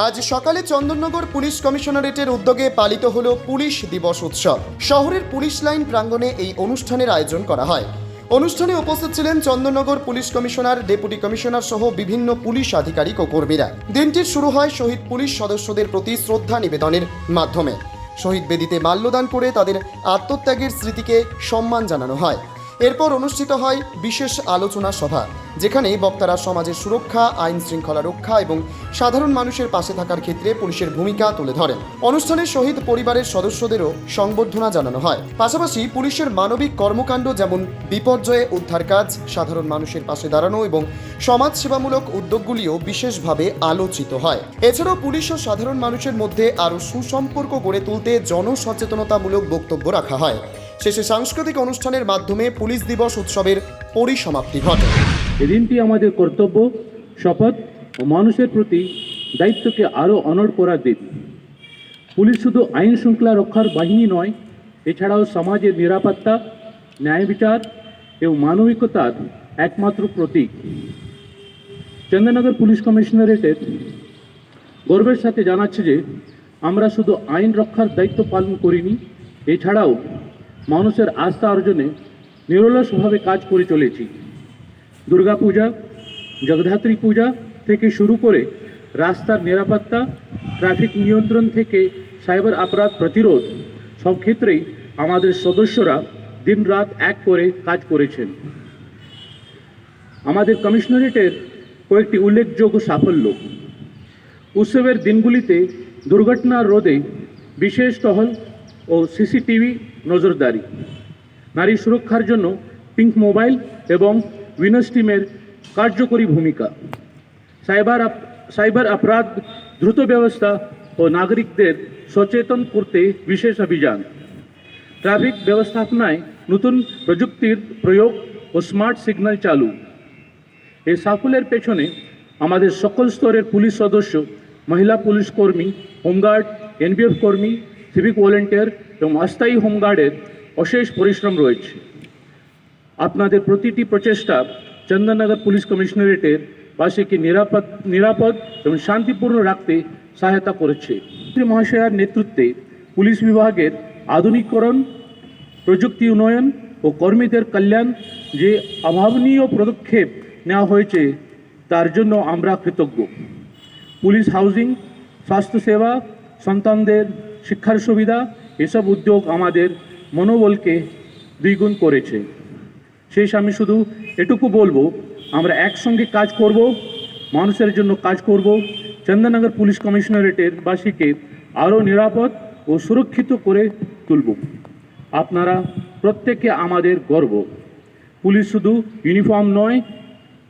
আজ সকালে চন্দননগর পুলিশ কমিশনারেটের উদ্যোগে পালিত হলো পুলিশ দিবস উৎসব। শহরের পুলিশ লাইন প্রাঙ্গণে এই অনুষ্ঠানের আয়োজন করা হয়। অনুষ্ঠানে উপস্থিত ছিলেন Chandannagar police commissioner, deputy commissioner সহ বিভিন্ন পুলিশ আধিকারিক ও কর্মীরা। দিনটির শুরু হয় শহীদ পুলিশ সদস্যদের প্রতি শ্রদ্ধা নিবেদনের মাধ্যমে। শহীদ বেদিতে মাল্যদান করে তাদের আত্মত্যাগের স্মৃতিকে সম্মান জানানো হয়। এরপর অনুষ্ঠিত হয় বিশেষ আলোচনা সভা, যেখানে বক্তারা সমাজের সুরক্ষা, আইন শৃঙ্খলা রক্ষা এবং সাধারণ মানুষের পাশে থাকার ক্ষেত্রে পুলিশের ভূমিকা তুলে ধরেন। অনুষ্ঠানে শহীদ পরিবারের সদস্যদেরও সংবর্ধনা জানানো হয়। পাশাপাশি পুলিশের মানবিক কর্মকাণ্ড যেমন বিপর্যয়ে উদ্ধার কাজ, সাধারণ মানুষের পাশে দাঁড়ানো এবং সমাজসেবামূলক উদ্যোগগুলিও বিশেষভাবে আলোচিত হয়। এছাড়াও পুলিশ ও সাধারণ মানুষের মধ্যে আরও সুসম্পর্ক গড়ে তুলতে জনসচেতনতামূলক বক্তব্য রাখা হয়। শেষে সাংস্কৃতিক অনুষ্ঠানের মাধ্যমে পুলিশ দিবস উৎসবের পরিসমাপ্তি ঘটে। এদিনটি আমাদের কর্তব্য, শপথ ও মানুষের প্রতি দায়িত্বকে আরও অনড় করার দিন। পুলিশ শুধু আইন শৃঙ্খলা রক্ষার বাহিনী নয়, এছাড়াও সমাজের নিরাপত্তা, ন্যায় বিচার এবং মানবিকতার একমাত্র প্রতীক। চন্দননগর পুলিশ কমিশনারেটের গর্বের সাথে জানাচ্ছে যে আমরা শুধু আইন রক্ষার দায়িত্ব পালন করিনি, এছাড়াও মানুষের আস্থা অর্জনে নিরলসভাবে কাজ করে চলেছি। দুর্গাপূজা, জগদ্ধাত্রী পূজা থেকে শুরু করে রাস্তার নিরাপত্তা, ট্রাফিক নিয়ন্ত্রণ থেকে সাইবার অপরাধ প্রতিরোধ, সব ক্ষেত্রেই আমাদের সদস্যরা দিনরাত এক করে কাজ করেছেন। আমাদের কমিশনারেটের কয়েকটি উল্লেখযোগ্য সাফল্য: উৎসবের দিনগুলিতে দুর্ঘটনা রোধে বিশেষ টহল ও সিসিটিভি নজরদারি, নারী সুরক্ষার জন্য পিঙ্ক মোবাইল এবং উইনার্স টিমের কার্যকরী ভূমিকা, সাইবার অপরাধ দ্রুত ব্যবস্থা ও নাগরিকদের সচেতন করতে বিশেষ অভিযান, ট্রাফিক ব্যবস্থাপনায় নতুন প্রযুক্তির প্রয়োগ ও স্মার্ট সিগন্যাল চালু। এই সাফল্যের পেছনে আমাদের সকল স্তরের পুলিশ সদস্য, মহিলা পুলিশ কর্মী, হোমগার্ড, এনবিএফ কর্মী, সিভিক ভলেন্টিয়ার এবং অস্থায়ী হোমগার্ডের অশেষ পরিশ্রম রয়েছে। আপনাদের প্রতিটি প্রচেষ্টা চন্দননগর পুলিশ কমিশনারেটের বাসীকে নিরাপদ এবং শান্তিপূর্ণ রাখতে সহায়তা করেছে। মন্ত্রী মহাশয়ার নেতৃত্বে পুলিশ বিভাগের আধুনিকীকরণ, প্রযুক্তি উন্নয়ন ও কর্মীদের কল্যাণ যে অভাবনীয় পদক্ষেপ নেওয়া হয়েছে, তার জন্য আমরা কৃতজ্ঞ। পুলিশ হাউজিং, স্বাস্থ্যসেবা, সন্তানদের শিক্ষার সুবিধা, এসব উদ্যোগ আমাদের মনোবলকে দ্বিগুণ করেছে। শেষ আমি শুধু এটুকু বলবো, আমরা একসঙ্গে কাজ করব, মানুষের জন্য কাজ করব, চন্দননগর পুলিশ কমিশনারেটের বাসীকে আরও নিরাপদ ও সুরক্ষিত করে তুলব। আপনারা প্রত্যেকে আমাদের গর্ব। পুলিশ শুধু ইউনিফর্ম নয়,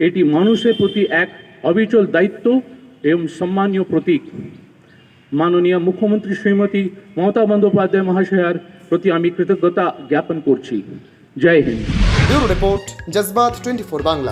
এটি মানুষের প্রতি এক অবিচল দায়িত্ব এবং সম্মানীয় প্রতীক। মাননীয় মুখ্যমন্ত্রী শ্রীমতী মমতা বন্দ্যোপাধ্যায় মহাশয়ার প্রতি আমি কৃতজ্ঞতা জ্ঞাপন করছি। জয় হিন্দ। Bureau report, জজবাত 24 Bangla.